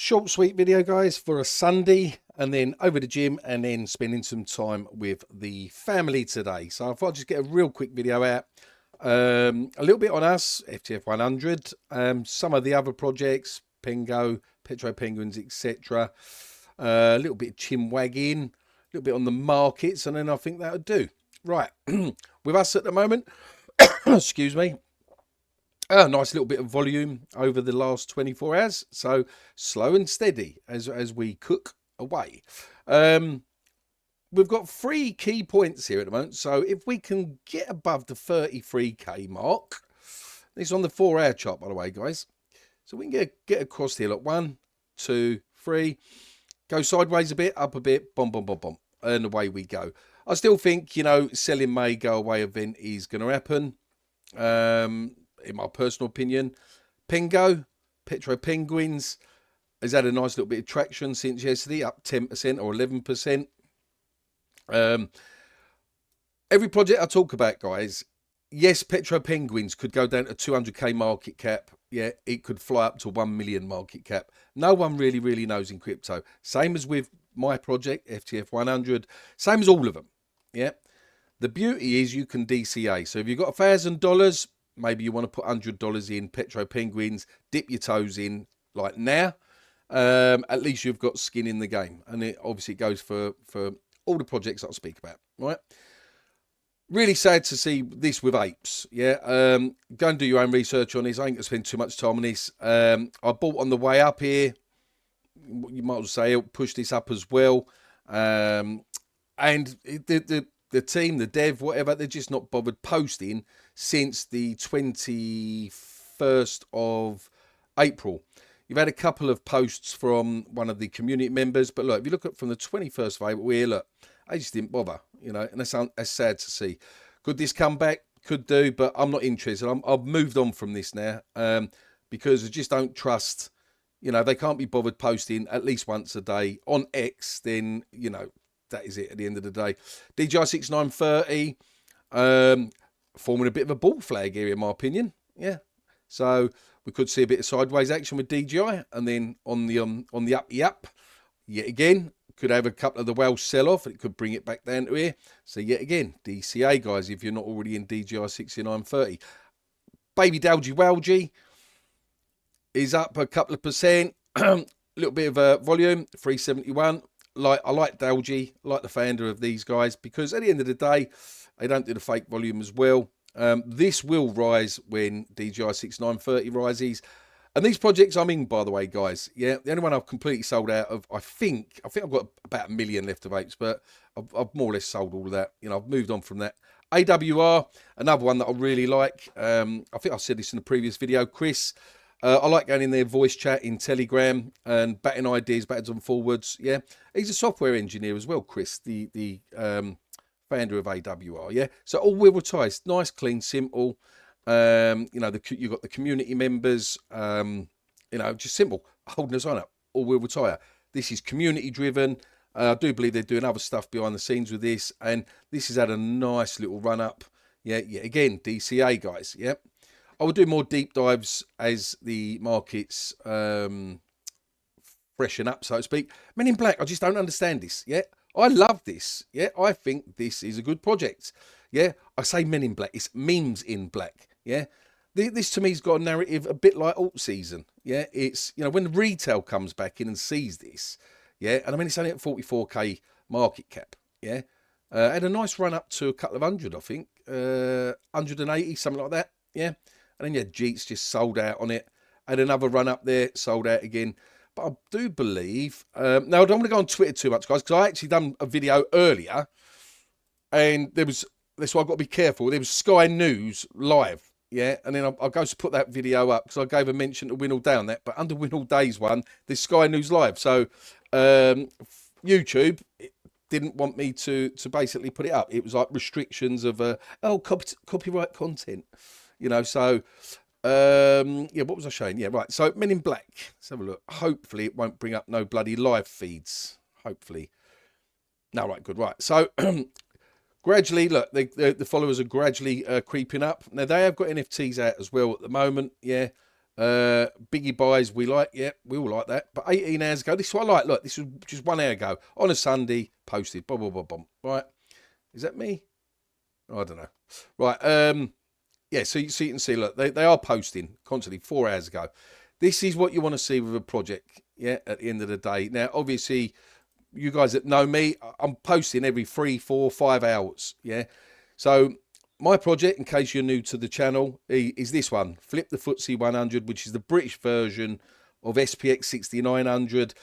Short, sweet video, guys, for a Sunday, and then over the gym, and then spending some time with the family today. So I thought I'd just get a real quick video out. A little bit on us, FTF100, some of the other projects, Pengo, Petro Penguins, etc. A little bit of chin wagging, a little bit on the markets, and then I think that'll do. Right, with us at the moment, excuse me. A nice little bit of volume over the last 24 hours. So slow and steady as we cook away. We've got 3 key points here at the moment. So if we can get above the 33k mark, this is on the 4-hour chart, by the way, guys. So we can get across here. Look, 1, 2, 3. Go sideways a bit, up a bit, boom, boom, boom, boom. And away we go. I still think, you know, selling May go away event is going to happen. In my personal opinion. Pengo, Petro Penguins, has had a nice little bit of traction since yesterday, up 10% or 11%. Every project I talk about, guys, yes, Petro Penguins could go down to 200k market cap. Yeah, it could fly up to 1 million market cap. No one really knows in crypto. Same as with my project, FTF100. Same as all of them. Yeah. The beauty is you can DCA. So if you've got $1,000, maybe you want to put $100 in Petro Penguins, dip your toes in like now. At least you've got skin in the game. And it obviously goes for all the projects I'll speak about, right? Really sad to see this with apes, yeah? Go and do your own research on this. I ain't going to spend too much time on this. I bought on the way up here. You might as well say it'll push this up as well. And the team, the dev, whatever, they're just not bothered posting since the 21st of April. You've had a couple of posts from one of the community members, but look, if you look at from the 21st of April, we're here, look, I just didn't bother, you know, and that's sad to see. Could this come back? Could do, but I'm not interested. I've moved on from this now because I just don't trust, you know, they can't be bothered posting at least once a day on X, then, you know, that is it at the end of the day. DJI6930, forming a bit of a ball flag here, in my opinion. Yeah. So we could see a bit of sideways action with DJI, and then on the up, yet again, could have a couple of the Welsh sell off. It could bring it back down to here. So yet again, DCA, guys, if you're not already in DJI6930. Baby Dowge is up a couple of percent. A little bit of volume, 371. I like Dowge, like the founder of these guys, because at the end of the day, they don't do the fake volume as well. This will rise when DJI6930 rises. And these projects I'm in, by the way, guys, yeah, the only one I've completely sold out of, I think I've got about 1 million left of apes, but I've more or less sold all of that. You know, I've moved on from that. AWR, another one that I really like. I think I said this in the previous video. Chris, I like going in their voice chat in Telegram and batting ideas backwards and forwards. Yeah, he's a software engineer as well, Chris, the founder of AWR. Yeah, so all-wheel tires, nice, clean, simple. You know, you've got the community members. You know, just simple, holding us on up. All-wheel tire. This is community driven. I do believe they're doing other stuff behind the scenes with this, and this has had a nice little run up. Yeah, again, DCA, guys. Yeah. I will do more deep dives as the markets freshen up, so to speak. Men in Black, I just don't understand this. Yeah, I love this. Yeah, I think this is a good project. Yeah, I say Men in Black, it's memes in black. Yeah, this to me has got a narrative a bit like alt season. Yeah, it's, you know, when the retail comes back in and sees this. Yeah, and I mean, it's only at 44k market cap. Yeah, had a nice run up to a couple of hundred, I think, 180, something like that. Yeah. And then, yeah, Jeets just sold out on it. Had another run up there, sold out again. But I do believe... now, I don't want to go on Twitter too much, guys, because I actually done a video earlier. And there was... That's why I've got to be careful. There was Sky News live, yeah? And then I'll go to put that video up, because I gave a mention to Win All Day on that. But under Win All Day's one, there's Sky News live. So, YouTube didn't want me to basically put it up. It was like restrictions of, copyright content. You know, so, yeah, what was I showing? Yeah, right. So, Men in Black. Let's have a look. Hopefully, it won't bring up no bloody live feeds. Hopefully. No, right, good. Right. So, gradually, look, the followers are gradually creeping up. Now, they have got NFTs out as well at the moment. Yeah. Biggie buys we like, yeah, we all like that. But 18 hours ago, this is what I like. Look, this was just 1 hour ago on a Sunday, posted. Boom, boom, boom, boom. Right, is that me? I don't know. Right, yeah. So you can see, look, they are posting constantly 4 hours ago. This is what you want to see with a project. Yeah, at the end of the day. Now, obviously, you guys that know me, I'm posting every 3, 4, 5 hours. Yeah, so my project, in case you're new to the channel, is this one. Flip the FTSE 100, which is the British version of SPX6930.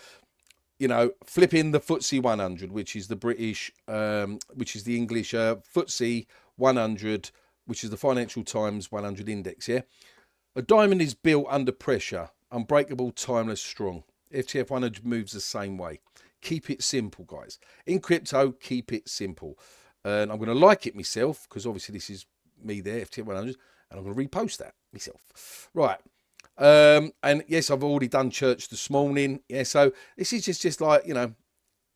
You know, flipping the FTSE 100, which is the British, which is the English FTSE 100, which is the Financial Times 100 index, yeah? A diamond is built under pressure, unbreakable, timeless, strong. FTF100 moves the same way. Keep it simple, guys. In crypto, keep it simple. And I'm going to like it myself, because obviously this is me there, FTF100, and I'm going to repost that myself. Right. And yes, I've already done church this morning. Yeah, so this is just like, you know,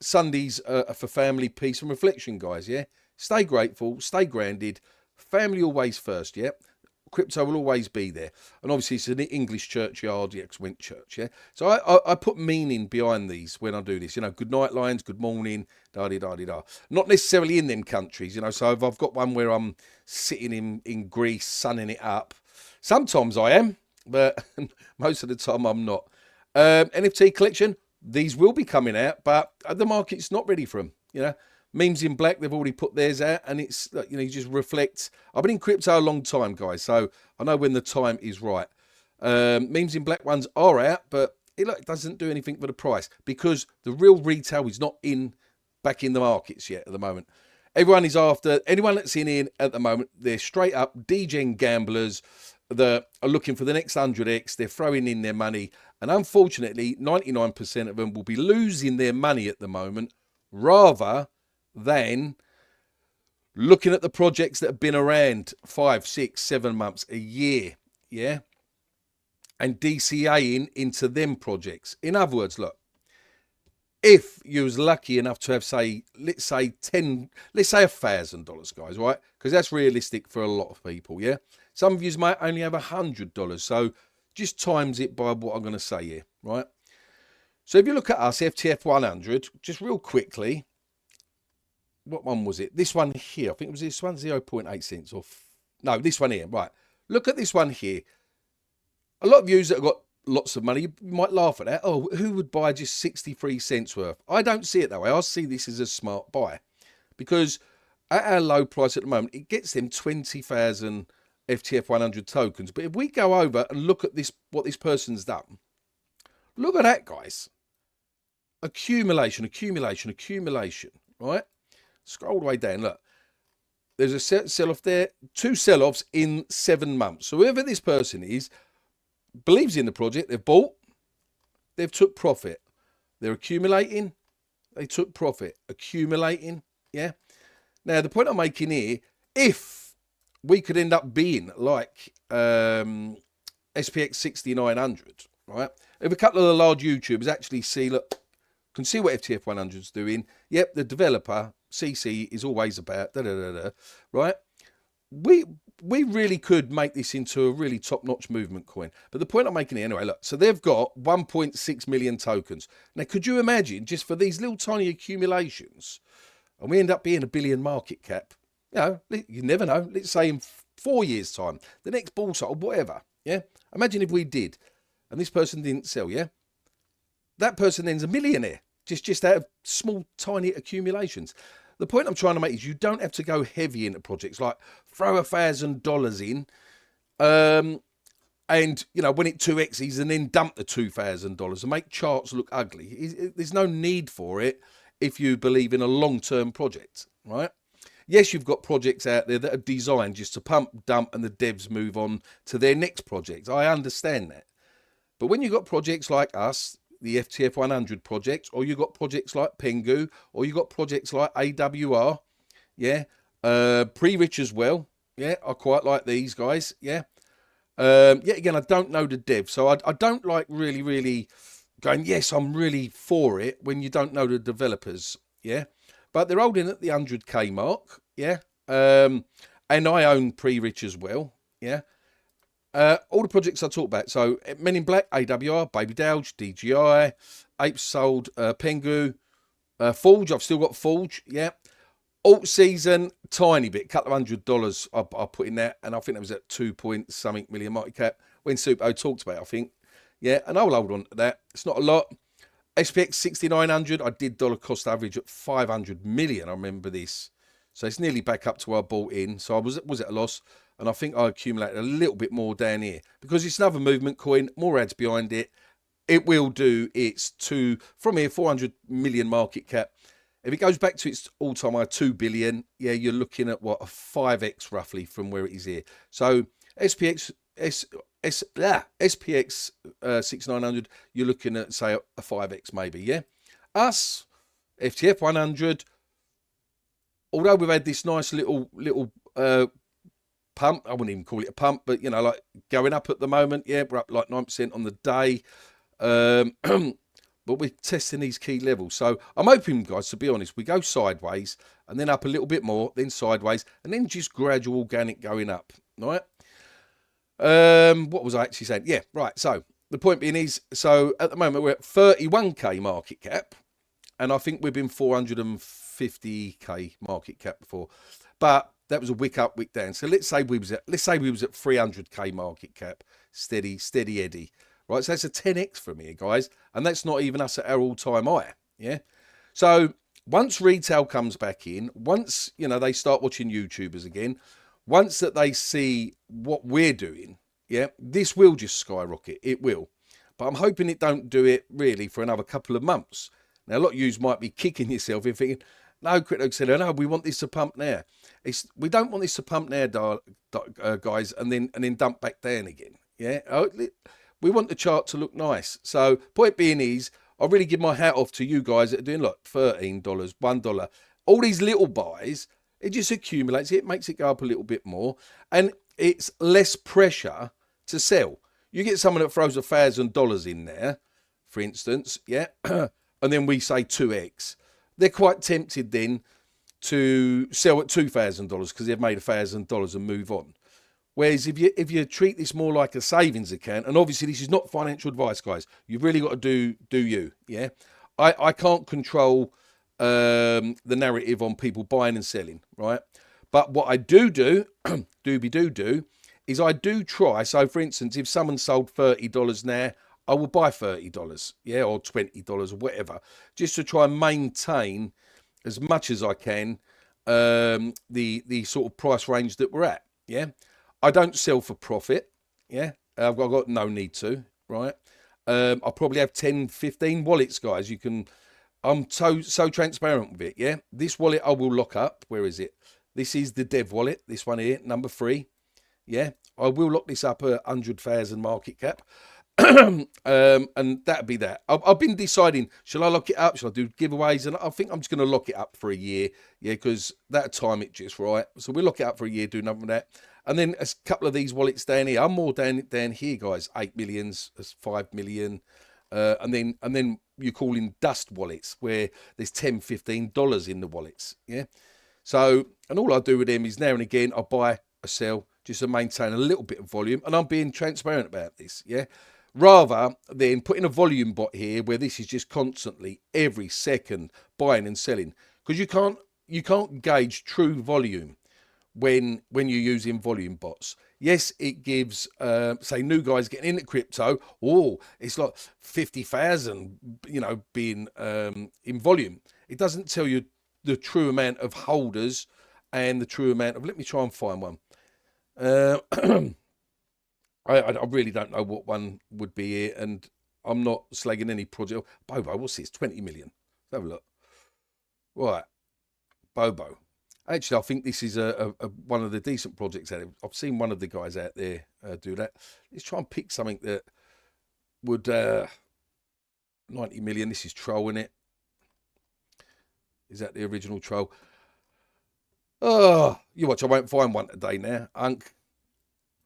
Sundays are for family, peace and reflection, guys, yeah? Stay grateful, stay grounded, family always first, yeah? Crypto will always be there. And obviously it's an English churchyard, yeah, 'cause went church, yeah? So I put meaning behind these when I do this, you know, good night lines, good morning, da-di-da-di-da. Not necessarily in them countries, you know, so if I've got one where I'm sitting in Greece, sunning it up, sometimes I am, but most of the time I'm not. NFT collection, these will be coming out, but the market's not ready for them, you know? Memes in Black, they've already put theirs out, and it's, you know, you just reflect. I've been in crypto a long time, guys, so I know when the time is right. Memes in Black ones are out, but it doesn't do anything for the price, because the real retail is not back in the markets yet at the moment. Everyone is after, anyone that's in at the moment, they're straight up degen gamblers that are looking for the next 100x. They're throwing in their money, and unfortunately 99% of them will be losing their money at the moment, rather than looking at the projects that have been around 5, 6, 7 months, a year, yeah, and DCAing into them projects. In other words, look, if you was lucky enough to have, say, let's say $1,000, guys, right? Because that's realistic for a lot of people, yeah? Some of you might only have $100, so just times it by what I'm going to say here, right? So if you look at us, FTF100, just real quickly, what one was it? This one here. I think it was this one, 0.8 cents. Or no, this one here. Right. Look at this one here. A lot of you that have got lots of money, you might laugh at that. Oh, who would buy just 63 cents worth? I don't see it that way. I see this as a smart buy, because at our low price at the moment, it gets them 20,000 FTF100 tokens. But if we go over and look at this, what this person's done, look at that, guys. Accumulation, accumulation, accumulation, right? Scroll all the way down, look. There's a sell-off there, 2 sell-offs in 7 months. So whoever this person is, believes in the project, they've bought, they've took profit. They're accumulating, they took profit. Accumulating, yeah? Now, the point I'm making here, if we could end up being like SPX6930, right? If a couple of the large YouTubers actually see, look, can see what FTF100 is doing. Yep, the developer, CC, is always about, right? We really could make this into a really top-notch movement coin. But the point I'm making here, anyway, look, so they've got 1.6 million tokens. Now, could you imagine, just for these little tiny accumulations, and we end up being a billion market cap, you know, you never know, let's say in 4 years' time, the next bull cycle, whatever, yeah? Imagine if we did, and this person didn't sell, yeah? That person then's a millionaire, just out of small, tiny accumulations. The point I'm trying to make is you don't have to go heavy into projects, like throw $1,000 in, and, you know, when it 2x's and then dump the $2,000 and make charts look ugly. There's no need for it if you believe in a long-term project, right? Yes, you've got projects out there that are designed just to pump, dump, and the devs move on to their next project. I understand that. But when you've got projects like us, the FTF100 projects, or you've got projects like Pengu, or you've got projects like AWR, yeah, Pre-Rich as well, yeah, I quite like these guys, yeah. Yet again, I don't know the dev, so I don't like really going, yes, I'm really for it, when you don't know the developers, yeah. But they're holding at the 100k mark, yeah. And I own Pre-Rich as well, yeah. All the projects I talked about. So Men in Black, AWR, Baby Dowge, DJI, Apes sold, Pengu, Forge. I've still got Forge. Yeah. Alt season, tiny bit, couple of $100 I put in there, and I think that was at 2 point something million market cap when Supo talked about it, I think. Yeah, and I'll hold on to that. It's not a lot. SPX6930, I did dollar cost average at 500 million. I remember this. So it's nearly back up to where I bought in. So I was at a loss, and I think I accumulated a little bit more down here because it's another movement coin, more ads behind it. It will do its from here, 400 million market cap. If it goes back to its all-time high, 2 billion, yeah, you're looking at, what, a 5x roughly from where it is here. So SPX 6900, you're looking at, say, a 5x maybe, yeah? Us, FTF100, although we've had this nice little pump, I wouldn't even call it a pump, but, you know, like going up at the moment, yeah, we're up like 9% on the day. But we're testing these key levels. So I'm hoping, guys, to be honest, we go sideways and then up a little bit more, then sideways, and then just gradual organic going up, right? What was I actually saying? Yeah, right. So the point being is, so at the moment we're at 31k market cap, and I think we've been 450k market cap before, but that was a wick up, wick down. So let's say we was at 300k market cap, steady Eddie. Right, so that's a 10x from here, guys. And that's not even us at our all-time high, yeah? So once retail comes back in, once, you know, they start watching YouTubers again, once that they see what we're doing, yeah, this will just skyrocket. It will. But I'm hoping it don't do it, really, for another couple of months. Now, a lot of you might be kicking yourself and thinking, no, Crypto Seller, no, we want this to pump now. We don't want this to pump now, guys, and then dump back down again, yeah? We want the chart to look nice. So point being is, I really give my hat off to you guys that are doing like $13, $1. All these little buys, it just accumulates. It makes it go up a little bit more. And it's less pressure to sell. You get someone that throws $1,000 in there, for instance, yeah, and then we say 2x. They're quite tempted then to sell at $2,000 because they've made $1,000 and move on. Whereas if you treat this more like a savings account, and obviously this is not financial advice, guys. You've really got to do you, yeah? I can't control the narrative on people buying and selling, right? But what I do is I do try. So, for instance, if someone sold $30 now, I will buy $30, yeah, or $20 or whatever, just to try and maintain as much as I can the sort of price range that we're at, yeah? I don't sell for profit, yeah? I've got no need to, right? I'll probably have 10, 15 wallets, guys. I'm so transparent with it, yeah? This wallet I will lock up. Where is it? This is the dev wallet, this one here, number 3, yeah? I will lock this up at 100,000 market cap. And that'd be that. I've been deciding, shall I lock it up? Shall I do giveaways? And I think I'm just going to lock it up for a year, yeah, because that'll time it just right. So we'll lock it up for a year, do nothing with that. And then a couple of these wallets down here. I'm more down here, guys. 8 millions, 5 million. And then you call in dust wallets where there's $10, $15 in the wallets, yeah? So, and all I do with them is now and again, I buy, I sell, just to maintain a little bit of volume. And I'm being transparent about this, yeah? Rather than putting a volume bot here where this is just constantly, every second, buying and selling. Because you can't gauge true volume when you're using volume bots. Yes, it gives, say, new guys getting into crypto, it's like 50,000, you know, being in volume. It doesn't tell you the true amount of holders and the true amount of, let me try and find one. I really don't know what one would be here, and I'm not slagging any project. Bobo, what's this? 20 million. Let's have a look. Right, Bobo. Actually, I think this is one of the decent projects out there. I've seen one of the guys out there do that. Let's try and pick something that would 90 million. This is Troll, isn't it? Is that the original Troll? Oh, you watch. I won't find one today now. Unk.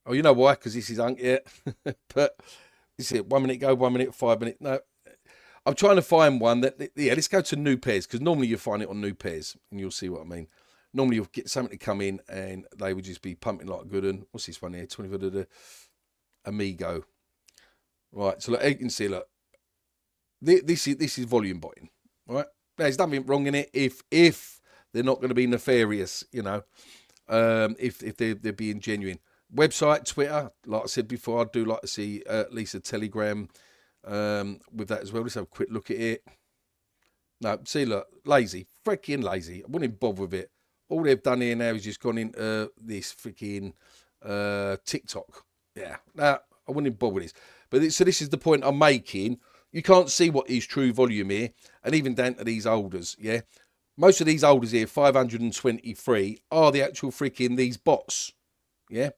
Oh, you know why? Because this is Unk, yeah. But this is it. 1 minute go, 1 minute, 5 minutes. No, I'm trying to find one that. Yeah, let's go to new pairs because normally you find it on new pairs, and you'll see what I mean. Normally you'll get something to come in and they would just be pumping like a good one. What's this one here? 20. Amigo. Right, so look, you can see, look, this is volume botting, right? There's nothing wrong in it if they're not going to be nefarious, you know, if they're being genuine. Website, Twitter, like I said before, I do like to see at least a Telegram with that as well. Let's have a quick look at it. No, see, look, lazy, freaking lazy. I wouldn't even bother with it. All they've done here now is just gone into this freaking TikTok. Yeah, no, I wouldn't even bother with this. But so this is the point I'm making. You can't see what is true volume here, and even down to these holders, yeah? Most of these holders here, 523, are the actual freaking these bots, yeah?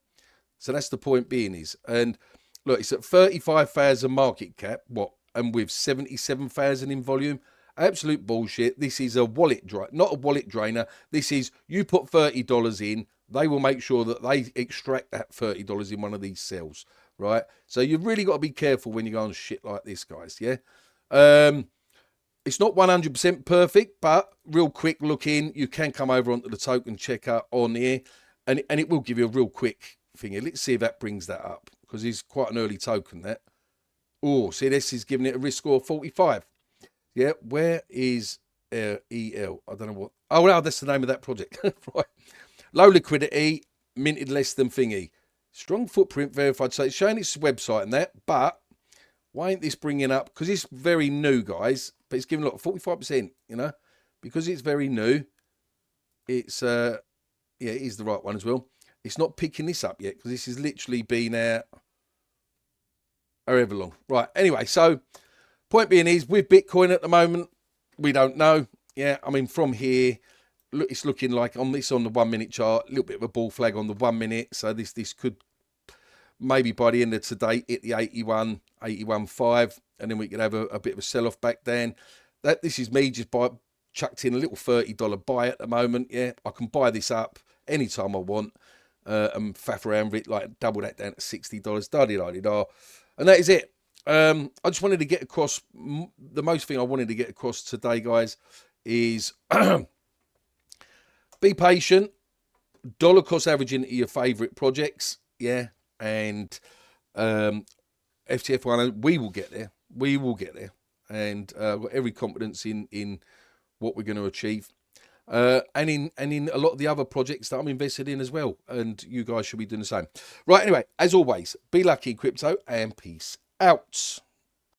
So that's the point being is, and look, it's at 35,000 market cap, what, and with 77,000 in volume. Absolute bullshit. This is a wallet drainer, not a wallet drainer. This is, you put $30 in, they will make sure that they extract that $30 in one of these cells, right? So you've really got to be careful when you go on shit like this, guys, yeah? It's not 100% perfect, but real quick look in, you can come over onto the token checker on here, and it will give you a real quick thing here. Let's see if that brings that up, because it's quite an early token, that. Oh, see, this is giving it a risk score of 45. Yeah, where is EL? I don't know what. Oh, no, that's the name of that project. Right. Low liquidity, minted less than thingy. Strong footprint verified. So it's showing its website and that, but why ain't this bringing up? Because it's very new, guys. But it's giving, look, 45%, you know, because it's very new. It's, yeah, it is the right one as well. It's not picking this up yet because this has literally been out however long. Right, anyway, so point being is, with Bitcoin at the moment, we don't know. Yeah, I mean, from here, look, it's looking like on this, on the 1 minute chart, a little bit of a bull flag on the 1 minute. So this could maybe by the end of today hit the 81.5, and then we could have a bit of a sell-off back down. This is me just chucked in a little $30 buy at the moment. Yeah, I can buy this up anytime I want and faff around with it, like double that down to $60. Da-di-da-di-da. And that is it. I just wanted to get across, the most thing I wanted to get across today, guys, is be patient, dollar cost averaging your favorite projects, yeah, and FTF100, we will get there, and I've got every confidence in what we're going to achieve, and in a lot of the other projects that I'm invested in as well, and you guys should be doing the same. Right, anyway, as always, be lucky in crypto, and peace out.